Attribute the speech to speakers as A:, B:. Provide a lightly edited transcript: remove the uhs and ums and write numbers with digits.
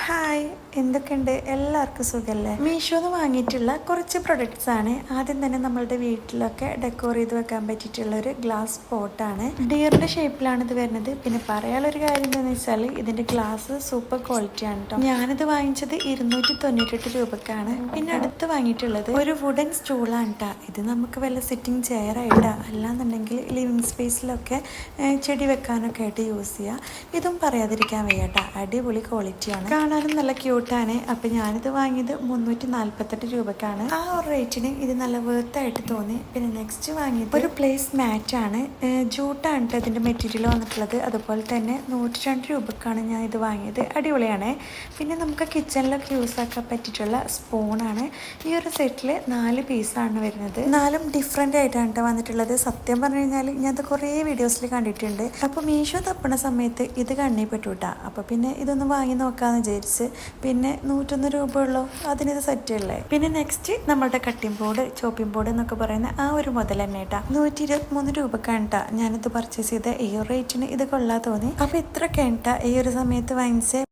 A: Hi, എന്തൊക്കെയുണ്ട്? എല്ലാവർക്കും സുഖമല്ലേ? മീഷോന്ന് വാങ്ങിയിട്ടുള്ള കുറച്ച് പ്രൊഡക്ട്സ് ആണ്. ആദ്യം തന്നെ നമ്മളുടെ വീട്ടിലൊക്കെ ഡെക്കോർ ചെയ്ത് വെക്കാൻ പറ്റിയിട്ടുള്ള ഒരു ഗ്ലാസ് പോട്ടാണ്. ഡിയറിന്റെ ഷേപ്പിലാണ് ഇത് വരുന്നത്. പിന്നെ പറയാനുള്ളൊരു കാര്യം എന്താണെന്ന് വെച്ചാൽ ഇതിന്റെ ഗ്ലാസ് സൂപ്പർ ക്വാളിറ്റി ആണ് കേട്ടോ. ഞാനിത് വാങ്ങിച്ചത് 298 രൂപക്കാണ്. പിന്നെ അടുത്ത് വാങ്ങിയിട്ടുള്ളത് ഒരു വുഡൻ സ്റ്റൂളാണ് കേട്ടോ. ഇത് നമുക്ക് വല്ല സിറ്റിംഗ് ചെയർ ആയിട്ടാ, അല്ലാന്നുണ്ടെങ്കിൽ ലിവിങ് സ്പേസിലൊക്കെ ചെടി വെക്കാനൊക്കെ ആയിട്ട് യൂസ് ചെയ്യാം. ഇതും പറയാതിരിക്കാൻ വയ്യട്ടാ, അടിപൊളി ക്വാളിറ്റിയാണ്, കാണാനും നല്ല ക്യൂട്ടാണ്. അപ്പം ഞാനിത് വാങ്ങിയത് 348 രൂപക്കാണ്. ആ ഒരു റേറ്റിന് ഇത് നല്ല വേർത്തായിട്ട് തോന്നി. പിന്നെ നെക്സ്റ്റ് വാങ്ങിയത് ഒരു പ്ലേസ് മാറ്റാണ്. ജൂട്ടാണ് കേട്ടോ ഇതിൻ്റെ മെറ്റീരിയൽ വന്നിട്ടുള്ളത്. അതുപോലെ തന്നെ 102 രൂപക്കാണ് ഞാൻ ഇത് വാങ്ങിയത്. അടിപൊളിയാണ്. പിന്നെ നമുക്ക് കിച്ചണിലൊക്കെ യൂസ് ആക്കാൻ പറ്റിയിട്ടുള്ള സ്പൂണാണ്. ഈ ഒരു സെറ്റിൽ 4 പീസാണ് വരുന്നത്. 4ഉം ഡിഫറെൻ്റ് ആയിട്ടാണ് കേട്ടോ വന്നിട്ടുള്ളത്. സത്യം പറഞ്ഞു കഴിഞ്ഞാൽ ഞാനത് കുറേ വീഡിയോസിൽ കണ്ടിട്ടുണ്ട്. അപ്പോൾ മീഷോ തപ്പണ സമയത്ത് ഇത് കണ്ണി പെട്ടുവിട്ടാ. അപ്പോൾ പിന്നെ ഇതൊന്ന് വാങ്ങി നോക്കാമെന്ന് വിചാരിച്ച്. പിന്നെ 101 രൂപ ഉള്ളൂ, അതിനിത് സെറ്റല്ലേ. പിന്നെ നെക്സ്റ്റ് നമ്മുടെ കട്ടിംഗ് ബോർഡ്, ചോപ്പിംഗ് ബോർഡ് എന്നൊക്കെ പറയുന്ന ആ ഒരു മുതൽ തന്നെ കേട്ടാ 123 രൂപക്കാണ് കേട്ടാ ഞാനിത് പർച്ചേസ് ചെയ്ത. ഈ ഒരു റേറ്റിന് ഇത് കൊള്ളാൻ തോന്നി. അപ്പോൾ ഇത്ര കേട്ടാ ഈ ഒരു സമയത്ത് വാങ്ങിച്ച